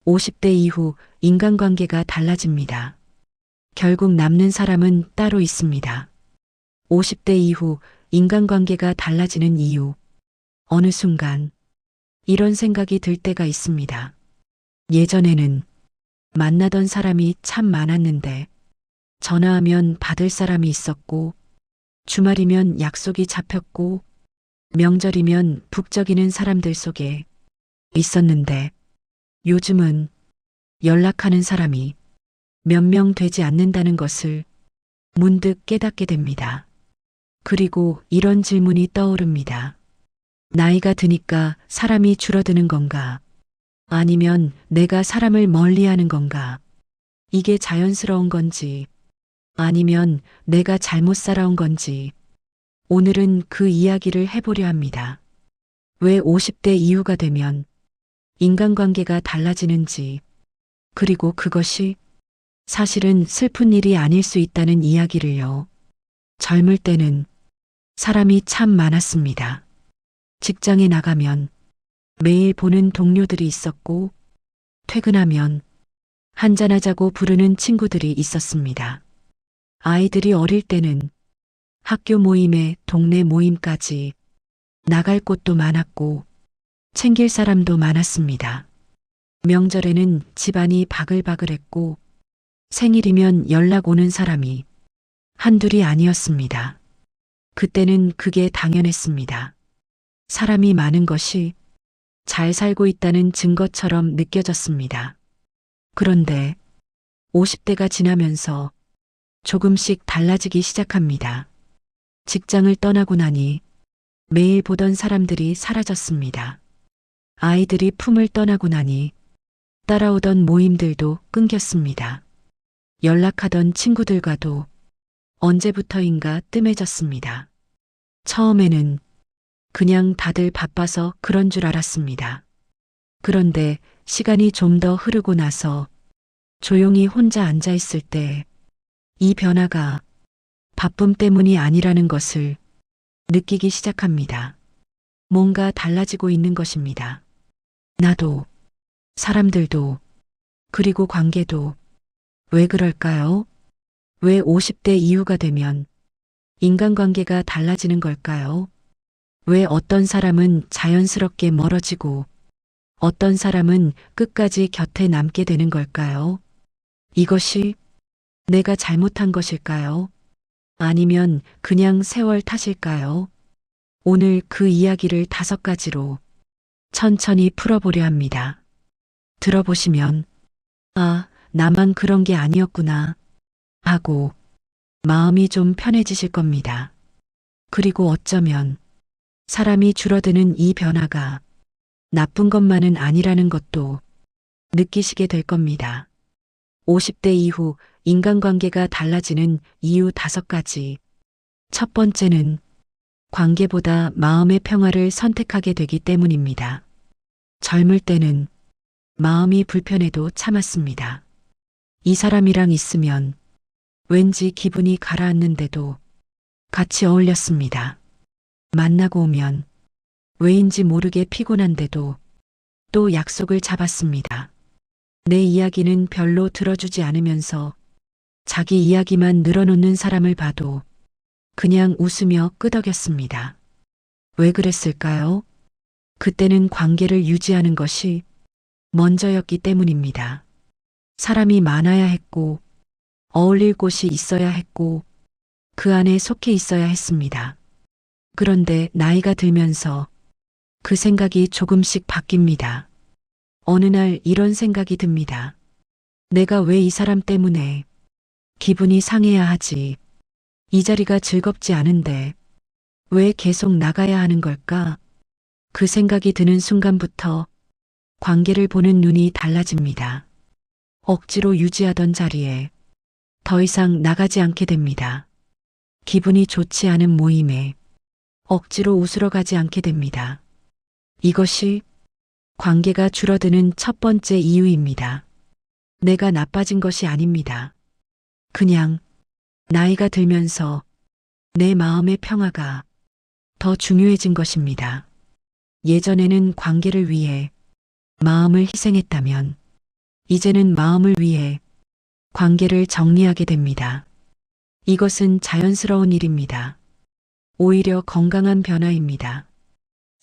50대 이후 인간관계가 달라집니다. 결국 남는 사람은 따로 있습니다. 50대 이후 인간관계가 달라지는 이유. 어느 순간 이런 생각이 들 때가 있습니다. 예전에는 만나던 사람이 참 많았는데 전화하면 받을 사람이 있었고 주말이면 약속이 잡혔고 명절이면 북적이는 사람들 속에 있었는데 요즘은 연락하는 사람이 몇 명 되지 않는다는 것을 문득 깨닫게 됩니다. 그리고 이런 질문이 떠오릅니다. 나이가 드니까 사람이 줄어드는 건가? 아니면 내가 사람을 멀리하는 건가? 이게 자연스러운 건지 아니면 내가 잘못 살아온 건지 오늘은 그 이야기를 해보려 합니다. 왜 50대 이후가 되면 인간관계가 달라지는지 그리고 그것이 사실은 슬픈 일이 아닐 수 있다는 이야기를요. 젊을 때는 사람이 참 많았습니다. 직장에 나가면 매일 보는 동료들이 있었고 퇴근하면 한잔하자고 부르는 친구들이 있었습니다. 아이들이 어릴 때는 학교 모임에 동네 모임까지 나갈 곳도 많았고 챙길 사람도 많았습니다. 명절에는 집안이 바글바글했고 생일이면 연락 오는 사람이 한둘이 아니었습니다. 그때는 그게 당연했습니다. 사람이 많은 것이 잘 살고 있다는 증거처럼 느껴졌습니다. 그런데 50대가 지나면서 조금씩 달라지기 시작합니다. 직장을 떠나고 나니 매일 보던 사람들이 사라졌습니다. 아이들이 품을 떠나고 나니 따라오던 모임들도 끊겼습니다. 연락하던 친구들과도 언제부터인가 뜸해졌습니다. 처음에는 그냥 다들 바빠서 그런 줄 알았습니다. 그런데 시간이 좀 더 흐르고 나서 조용히 혼자 앉아 있을 때 이 변화가 바쁨 때문이 아니라는 것을 느끼기 시작합니다. 뭔가 달라지고 있는 것입니다. 나도, 사람들도, 그리고 관계도. 왜 그럴까요? 왜 50대 이후가 되면 인간관계가 달라지는 걸까요? 왜 어떤 사람은 자연스럽게 멀어지고 어떤 사람은 끝까지 곁에 남게 되는 걸까요? 이것이 내가 잘못한 것일까요? 아니면 그냥 세월 탓일까요? 오늘 그 이야기를 5가지로 천천히 풀어보려 합니다. 들어보시면, 아, 나만 그런 게 아니었구나 하고 마음이 좀 편해지실 겁니다. 그리고 어쩌면 사람이 줄어드는 이 변화가 나쁜 것만은 아니라는 것도 느끼시게 될 겁니다. 50대 이후 인간관계가 달라지는 이유 5가지. 첫 번째는 관계보다 마음의 평화를 선택하게 되기 때문입니다. 젊을 때는 마음이 불편해도 참았습니다. 이 사람이랑 있으면 왠지 기분이 가라앉는데도 같이 어울렸습니다. 만나고 오면 왜인지 모르게 피곤한데도 또 약속을 잡았습니다. 내 이야기는 별로 들어주지 않으면서 자기 이야기만 늘어놓는 사람을 봐도 그냥 웃으며 끄덕였습니다. 왜 그랬을까요? 그때는 관계를 유지하는 것이 먼저였기 때문입니다. 사람이 많아야 했고 어울릴 곳이 있어야 했고 그 안에 속해 있어야 했습니다. 그런데 나이가 들면서 그 생각이 조금씩 바뀝니다. 어느 날 이런 생각이 듭니다. 내가 왜 이 사람 때문에 기분이 상해야 하지? 이 자리가 즐겁지 않은데 왜 계속 나가야 하는 걸까? 그 생각이 드는 순간부터 관계를 보는 눈이 달라집니다. 억지로 유지하던 자리에 더 이상 나가지 않게 됩니다. 기분이 좋지 않은 모임에 억지로 웃으러 가지 않게 됩니다. 이것이 관계가 줄어드는 첫 번째 이유입니다. 내가 나빠진 것이 아닙니다. 그냥 나이가 들면서 내 마음의 평화가 더 중요해진 것입니다. 예전에는 관계를 위해 마음을 희생했다면 이제는 마음을 위해 관계를 정리하게 됩니다. 이것은 자연스러운 일입니다. 오히려 건강한 변화입니다.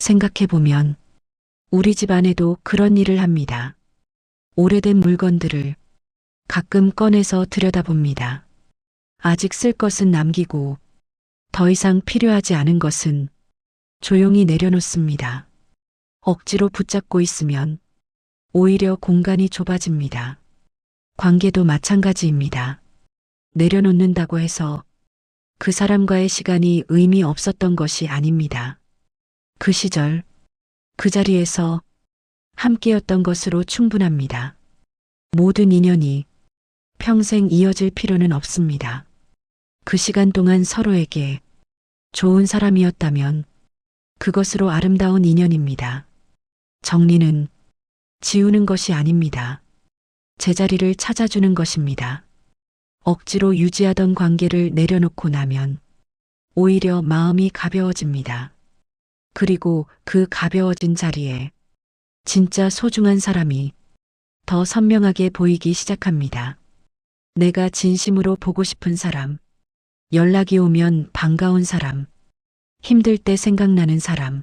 생각해보면 우리 집안에도 그런 일을 합니다. 오래된 물건들을 가끔 꺼내서 들여다봅니다. 아직 쓸 것은 남기고 더 이상 필요하지 않은 것은 조용히 내려놓습니다. 억지로 붙잡고 있으면 오히려 공간이 좁아집니다. 관계도 마찬가지입니다. 내려놓는다고 해서 그 사람과의 시간이 의미 없었던 것이 아닙니다. 그 시절, 그 자리에서 함께였던 것으로 충분합니다. 모든 인연이 평생 이어질 필요는 없습니다. 그 시간 동안 서로에게 좋은 사람이었다면 그것으로 아름다운 인연입니다. 정리는 지우는 것이 아닙니다. 제자리를 찾아주는 것입니다. 억지로 유지하던 관계를 내려놓고 나면 오히려 마음이 가벼워집니다. 그리고 그 가벼워진 자리에 진짜 소중한 사람이 더 선명하게 보이기 시작합니다. 내가 진심으로 보고 싶은 사람, 연락이 오면 반가운 사람, 힘들 때 생각나는 사람,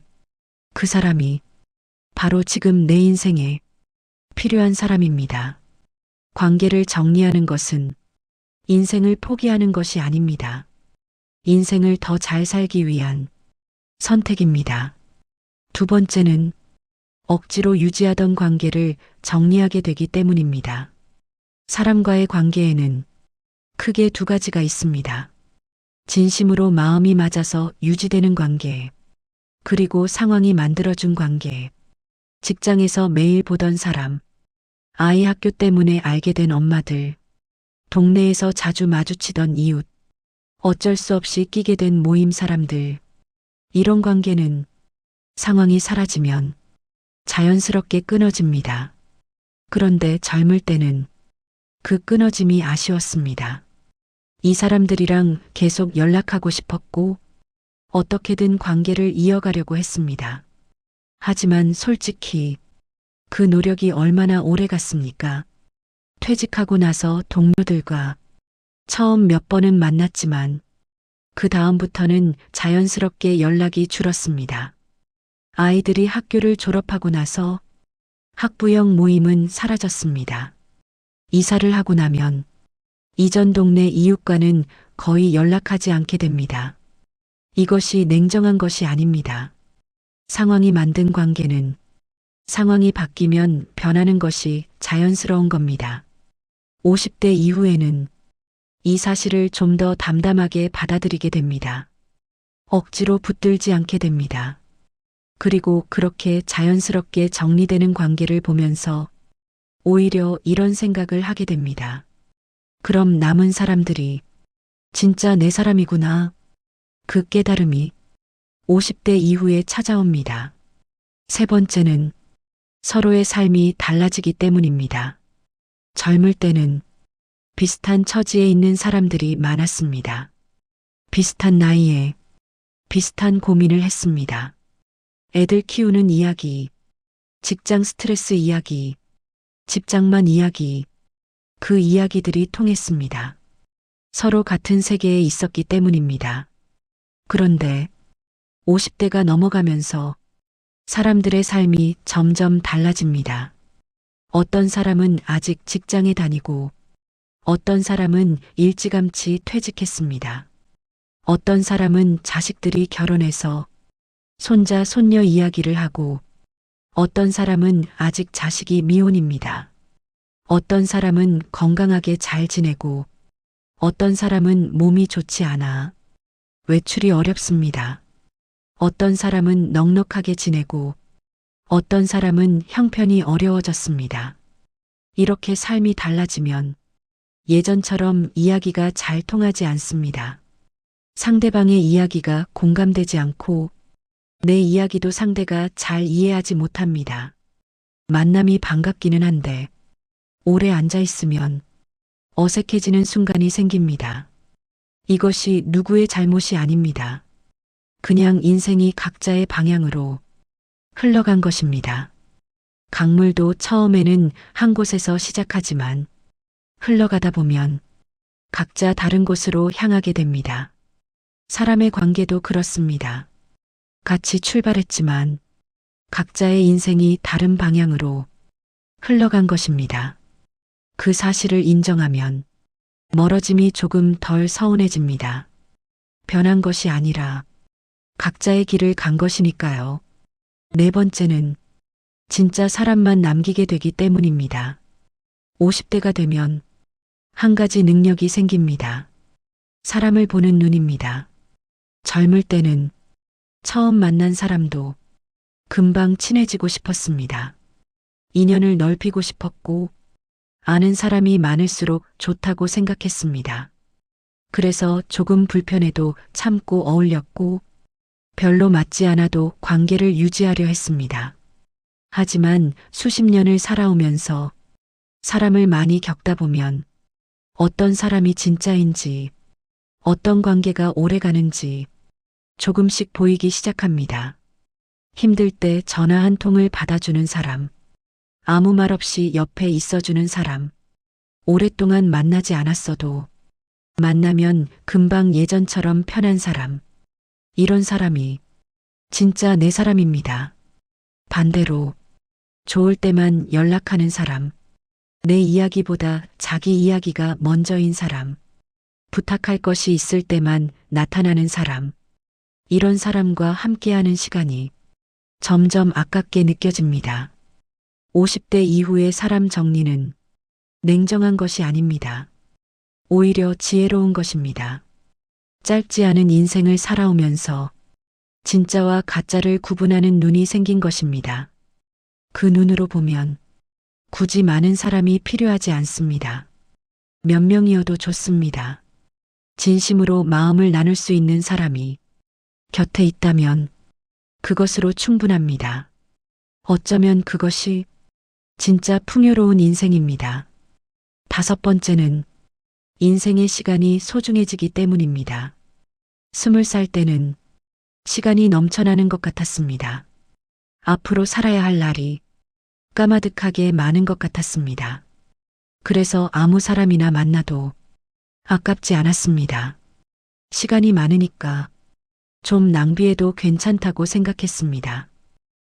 그 사람이 바로 지금 내 인생에 필요한 사람입니다. 관계를 정리하는 것은 인생을 포기하는 것이 아닙니다. 인생을 더 잘 살기 위한 선택입니다. 두 번째는 억지로 유지하던 관계를 정리하게 되기 때문입니다. 사람과의 관계에는 크게 두 가지가 있습니다. 진심으로 마음이 맞아서 유지되는 관계, 그리고 상황이 만들어준 관계. 직장에서 매일 보던 사람, 아이 학교 때문에 알게 된 엄마들, 동네에서 자주 마주치던 이웃, 어쩔 수 없이 끼게 된 모임 사람들. 이런 관계는 상황이 사라지면 자연스럽게 끊어집니다. 그런데 젊을 때는 그 끊어짐이 아쉬웠습니다. 이 사람들이랑 계속 연락하고 싶었고 어떻게든 관계를 이어가려고 했습니다. 하지만 솔직히 그 노력이 얼마나 오래 갔습니까? 퇴직하고 나서 동료들과 처음 몇 번은 만났지만 그 다음부터는 자연스럽게 연락이 줄었습니다. 아이들이 학교를 졸업하고 나서 학부형 모임은 사라졌습니다. 이사를 하고 나면 이전 동네 이웃과는 거의 연락하지 않게 됩니다. 이것이 냉정한 것이 아닙니다. 상황이 만든 관계는 상황이 바뀌면 변하는 것이 자연스러운 겁니다. 50대 이후에는 이 사실을 좀 더 담담하게 받아들이게 됩니다. 억지로 붙들지 않게 됩니다. 그리고 그렇게 자연스럽게 정리되는 관계를 보면서 오히려 이런 생각을 하게 됩니다. 그럼 남은 사람들이 진짜 내 사람이구나. 그 깨달음이 50대 이후에 찾아옵니다. 세 번째는 서로의 삶이 달라지기 때문입니다. 젊을 때는 비슷한 처지에 있는 사람들이 많았습니다. 비슷한 나이에 비슷한 고민을 했습니다. 애들 키우는 이야기, 직장 스트레스 이야기, 집장만 이야기, 그 이야기들이 통했습니다. 서로 같은 세계에 있었기 때문입니다. 그런데 50대가 넘어가면서 사람들의 삶이 점점 달라집니다. 어떤 사람은 아직 직장에 다니고 어떤 사람은 일찌감치 퇴직했습니다. 어떤 사람은 자식들이 결혼해서 손자, 손녀 이야기를 하고 어떤 사람은 아직 자식이 미혼입니다. 어떤 사람은 건강하게 잘 지내고 어떤 사람은 몸이 좋지 않아 외출이 어렵습니다. 어떤 사람은 넉넉하게 지내고 어떤 사람은 형편이 어려워졌습니다. 이렇게 삶이 달라지면 예전처럼 이야기가 잘 통하지 않습니다. 상대방의 이야기가 공감되지 않고 내 이야기도 상대가 잘 이해하지 못합니다. 만남이 반갑기는 한데 오래 앉아 있으면 어색해지는 순간이 생깁니다. 이것이 누구의 잘못이 아닙니다. 그냥 인생이 각자의 방향으로 흘러간 것입니다. 강물도 처음에는 한 곳에서 시작하지만 흘러가다 보면 각자 다른 곳으로 향하게 됩니다. 사람의 관계도 그렇습니다. 같이 출발했지만 각자의 인생이 다른 방향으로 흘러간 것입니다. 그 사실을 인정하면 멀어짐이 조금 덜 서운해집니다. 변한 것이 아니라 각자의 길을 간 것이니까요. 네 번째는 진짜 사람만 남기게 되기 때문입니다. 50대가 되면 한 가지 능력이 생깁니다. 사람을 보는 눈입니다. 젊을 때는 처음 만난 사람도 금방 친해지고 싶었습니다. 인연을 넓히고 싶었고 아는 사람이 많을수록 좋다고 생각했습니다. 그래서 조금 불편해도 참고 어울렸고 별로 맞지 않아도 관계를 유지하려 했습니다. 하지만 수십 년을 살아오면서 사람을 많이 겪다 보면 어떤 사람이 진짜인지 어떤 관계가 오래 가는지 조금씩 보이기 시작합니다. 힘들 때 전화 한 통을 받아주는 사람, 아무 말 없이 옆에 있어주는 사람, 오랫동안 만나지 않았어도 만나면 금방 예전처럼 편한 사람, 이런 사람이 진짜 내 사람입니다. 반대로 좋을 때만 연락하는 사람, 내 이야기보다 자기 이야기가 먼저인 사람, 부탁할 것이 있을 때만 나타나는 사람, 이런 사람과 함께하는 시간이 점점 아깝게 느껴집니다. 50대 이후의 사람 정리는 냉정한 것이 아닙니다. 오히려 지혜로운 것입니다. 짧지 않은 인생을 살아오면서 진짜와 가짜를 구분하는 눈이 생긴 것입니다. 그 눈으로 보면 굳이 많은 사람이 필요하지 않습니다. 몇 명이어도 좋습니다. 진심으로 마음을 나눌 수 있는 사람이 곁에 있다면 그것으로 충분합니다. 어쩌면 그것이 진짜 풍요로운 인생입니다. 다섯 번째는 인생의 시간이 소중해지기 때문입니다. 20살 때는 시간이 넘쳐나는 것 같았습니다. 앞으로 살아야 할 날이 까마득하게 많은 것 같았습니다. 그래서 아무 사람이나 만나도 아깝지 않았습니다. 시간이 많으니까 좀 낭비해도 괜찮다고 생각했습니다.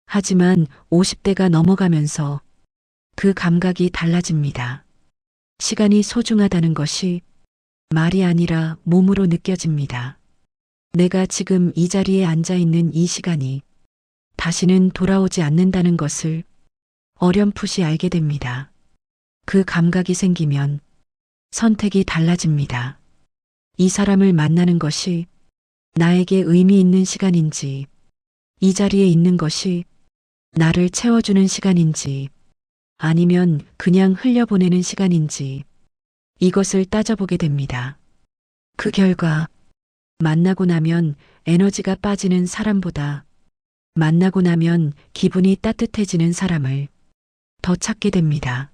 하지만 50대가 넘어가면서 그 감각이 달라집니다. 시간이 소중하다는 것이 말이 아니라 몸으로 느껴집니다. 내가 지금 이 자리에 앉아 있는 이 시간이 다시는 돌아오지 않는다는 것을 어렴풋이 알게 됩니다. 그 감각이 생기면 선택이 달라집니다. 이 사람을 만나는 것이 나에게 의미 있는 시간인지, 이 자리에 있는 것이 나를 채워주는 시간인지, 아니면 그냥 흘려보내는 시간인지, 이것을 따져보게 됩니다. 그 결과 만나고 나면 에너지가 빠지는 사람보다 만나고 나면 기분이 따뜻해지는 사람을 더 찾게 됩니다.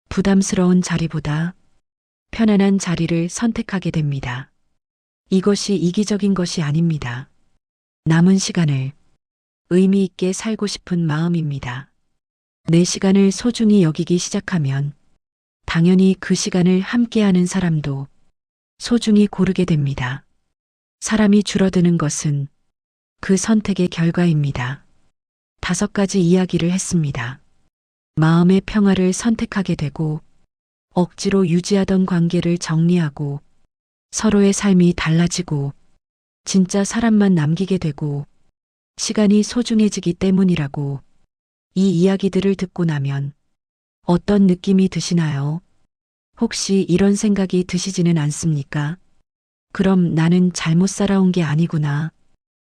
부담스러운 자리보다 편안한 자리를 선택하게 됩니다. 이것이 이기적인 것이 아닙니다. 남은 시간을 의미 있게 살고 싶은 마음입니다. 내 시간을 소중히 여기기 시작하면 당연히 그 시간을 함께하는 사람도 소중히 고르게 됩니다. 사람이 줄어드는 것은 그 선택의 결과입니다. 5가지 이야기를 했습니다. 마음의 평화를 선택하게 되고 억지로 유지하던 관계를 정리하고 서로의 삶이 달라지고 진짜 사람만 남기게 되고 시간이 소중해지기 때문이라고 이 이야기들을 듣고 나면 어떤 느낌이 드시나요? 혹시 이런 생각이 드시지는 않습니까? 그럼 나는 잘못 살아온 게 아니구나.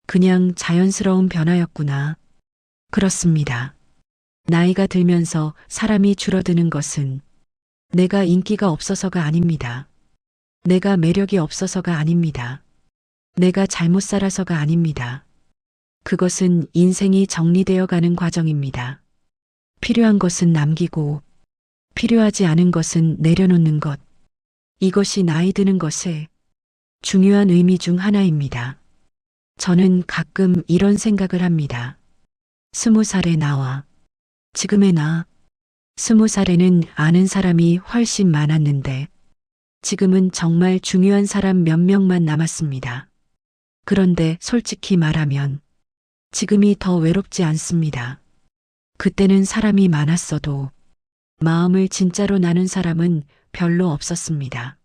그냥 자연스러운 변화였구나. 그렇습니다. 나이가 들면서 사람이 줄어드는 것은 내가 인기가 없어서가 아닙니다. 내가 매력이 없어서가 아닙니다. 내가 잘못 살아서가 아닙니다. 그것은 인생이 정리되어 가는 과정입니다. 필요한 것은 남기고 필요하지 않은 것은 내려놓는 것. 이것이 나이 드는 것의 중요한 의미 중 하나입니다. 저는 가끔 이런 생각을 합니다. 20살의 나와 지금의 나, 20살에는 아는 사람이 훨씬 많았는데 지금은 정말 중요한 사람 몇 명만 남았습니다. 그런데 솔직히 말하면 지금이 더 외롭지 않습니다. 그때는 사람이 많았어도 마음을 진짜로 나눈 사람은 별로 없었습니다.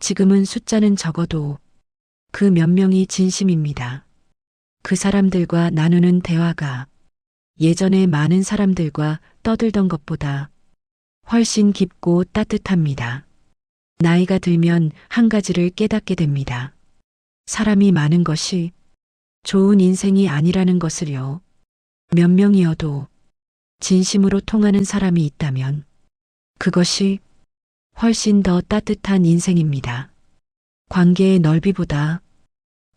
지금은 숫자는 적어도 그 몇 명이 진심입니다. 그 사람들과 나누는 대화가 예전에 많은 사람들과 떠들던 것보다 훨씬 깊고 따뜻합니다. 나이가 들면 한 가지를 깨닫게 됩니다. 사람이 많은 것이 좋은 인생이 아니라는 것을요. 몇 명이어도 진심으로 통하는 사람이 있다면 그것이 훨씬 더 따뜻한 인생입니다. 관계의 넓이보다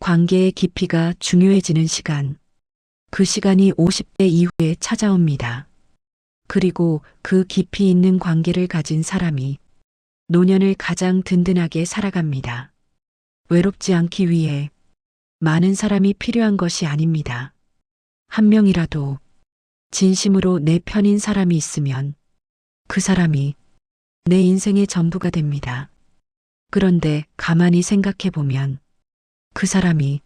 관계의 깊이가 중요해지는 시간. 그 시간이 50대 이후에 찾아옵니다. 그리고 그 깊이 있는 관계를 가진 사람이 노년을 가장 든든하게 살아갑니다. 외롭지 않기 위해 많은 사람이 필요한 것이 아닙니다. 한 명이라도 진심으로 내 편인 사람이 있으면 그 사람이 내 인생의 전부가 됩니다. 그런데 가만히 생각해 보면 그 사람이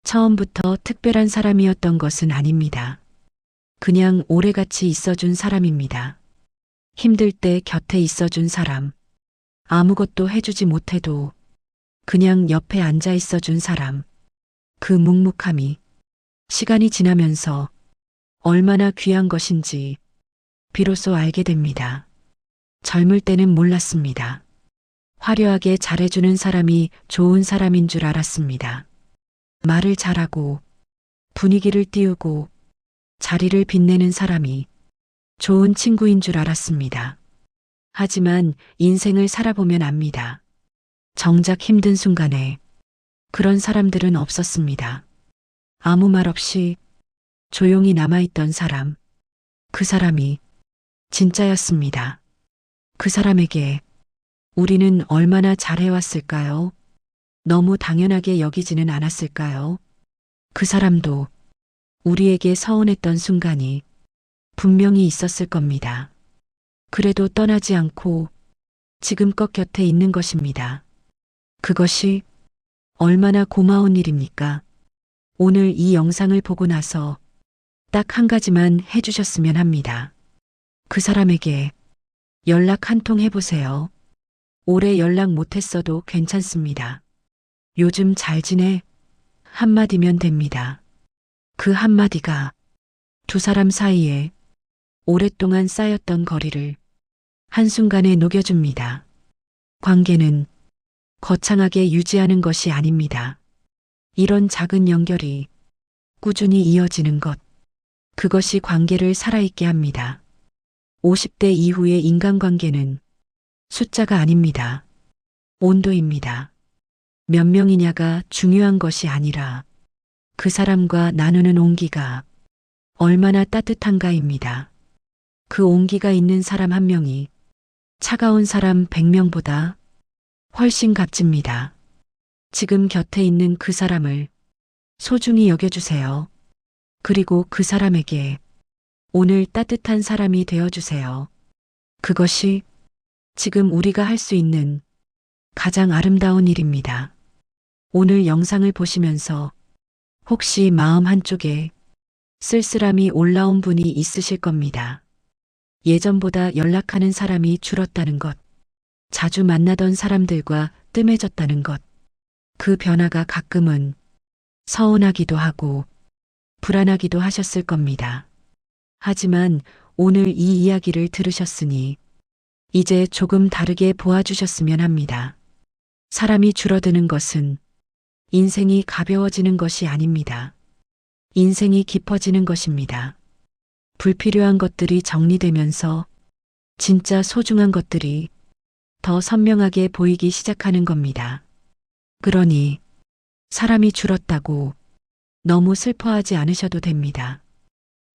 처음부터 특별한 사람이었던 것은 아닙니다. 그냥 오래같이 있어준 사람입니다. 힘들 때 곁에 있어준 사람, 아무것도 해주지 못해도 그냥 옆에 앉아 있어준 사람, 그 묵묵함이 시간이 지나면서 얼마나 귀한 것인지 비로소 알게 됩니다. 젊을 때는 몰랐습니다. 화려하게 잘해주는 사람이 좋은 사람인 줄 알았습니다. 말을 잘하고 분위기를 띄우고 자리를 빛내는 사람이 좋은 친구인 줄 알았습니다. 하지만 인생을 살아보면 압니다. 정작 힘든 순간에 그런 사람들은 없었습니다. 아무 말 없이 조용히 남아있던 사람, 그 사람이 진짜였습니다. 그 사람에게 우리는 얼마나 잘해왔을까요? 너무 당연하게 여기지는 않았을까요? 그 사람도 우리에게 서운했던 순간이 분명히 있었을 겁니다. 그래도 떠나지 않고 지금껏 곁에 있는 것입니다. 그것이 얼마나 고마운 일입니까? 오늘 이 영상을 보고 나서 딱 한 가지만 해주셨으면 합니다. 그 사람에게 연락 한 통 해보세요. 오래 연락 못했어도 괜찮습니다. 요즘 잘 지내? 한마디면 됩니다. 그 한마디가 두 사람 사이에 오랫동안 쌓였던 거리를 한순간에 녹여줍니다. 관계는 거창하게 유지하는 것이 아닙니다. 이런 작은 연결이 꾸준히 이어지는 것, 그것이 관계를 살아있게 합니다. 50대 이후의 인간관계는 숫자가 아닙니다. 온도입니다. 몇 명이냐가 중요한 것이 아니라 그 사람과 나누는 온기가 얼마나 따뜻한가입니다. 그 온기가 있는 사람 한 명이 차가운 사람 100명보다 훨씬 값집니다. 지금 곁에 있는 그 사람을 소중히 여겨주세요. 그리고 그 사람에게 오늘 따뜻한 사람이 되어주세요. 그것이 지금 우리가 할 수 있는 가장 아름다운 일입니다. 오늘 영상을 보시면서 혹시 마음 한쪽에 쓸쓸함이 올라온 분이 있으실 겁니다. 예전보다 연락하는 사람이 줄었다는 것, 자주 만나던 사람들과 뜸해졌다는 것, 그 변화가 가끔은 서운하기도 하고 불안하기도 하셨을 겁니다. 하지만 오늘 이 이야기를 들으셨으니 이제 조금 다르게 보아주셨으면 합니다. 사람이 줄어드는 것은 인생이 가벼워지는 것이 아닙니다. 인생이 깊어지는 것입니다. 불필요한 것들이 정리되면서 진짜 소중한 것들이 더 선명하게 보이기 시작하는 겁니다. 그러니 사람이 줄었다고 너무 슬퍼하지 않으셔도 됩니다.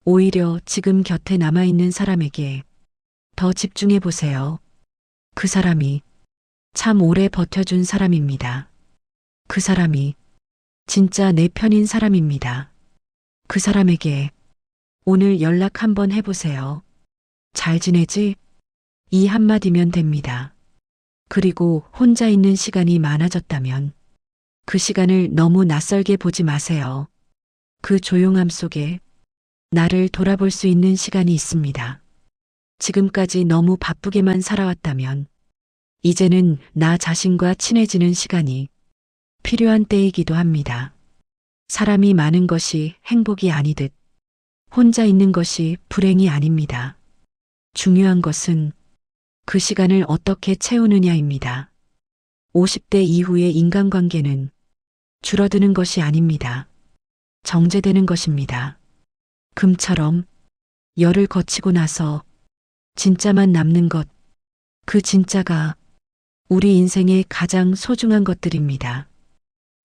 오히려 지금 곁에 남아있는 사람에게 더 집중해 보세요. 그 사람이 참 오래 버텨준 사람입니다. 그 사람이 진짜 내 편인 사람입니다. 그 사람에게 오늘 연락 한번 해보세요. 잘 지내지? 이 한마디면 됩니다. 그리고 혼자 있는 시간이 많아졌다면 그 시간을 너무 낯설게 보지 마세요. 그 조용함 속에 나를 돌아볼 수 있는 시간이 있습니다. 지금까지 너무 바쁘게만 살아왔다면 이제는 나 자신과 친해지는 시간이 필요한 때이기도 합니다. 사람이 많은 것이 행복이 아니듯 혼자 있는 것이 불행이 아닙니다. 중요한 것은 그 시간을 어떻게 채우느냐입니다. 50대 이후의 인간관계는 줄어드는 것이 아닙니다. 정제되는 것입니다. 금처럼 열을 거치고 나서 진짜만 남는 것, 그 진짜가 우리 인생의 가장 소중한 것들입니다.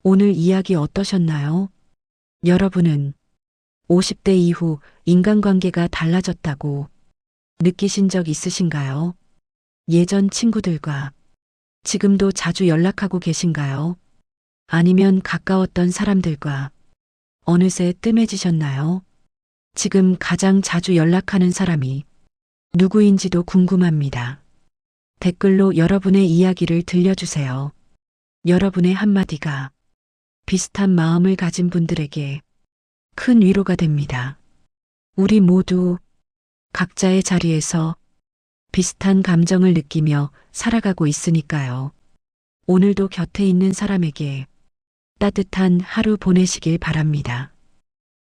오늘 이야기 어떠셨나요? 여러분은 50대 이후 인간관계가 달라졌다고 느끼신 적 있으신가요? 예전 친구들과 지금도 자주 연락하고 계신가요? 아니면 가까웠던 사람들과 어느새 뜸해지셨나요? 지금 가장 자주 연락하는 사람이 누구인지도 궁금합니다. 댓글로 여러분의 이야기를 들려주세요. 여러분의 한마디가 비슷한 마음을 가진 분들에게 큰 위로가 됩니다. 우리 모두 각자의 자리에서 비슷한 감정을 느끼며 살아가고 있으니까요. 오늘도 곁에 있는 사람에게 따뜻한 하루 보내시길 바랍니다.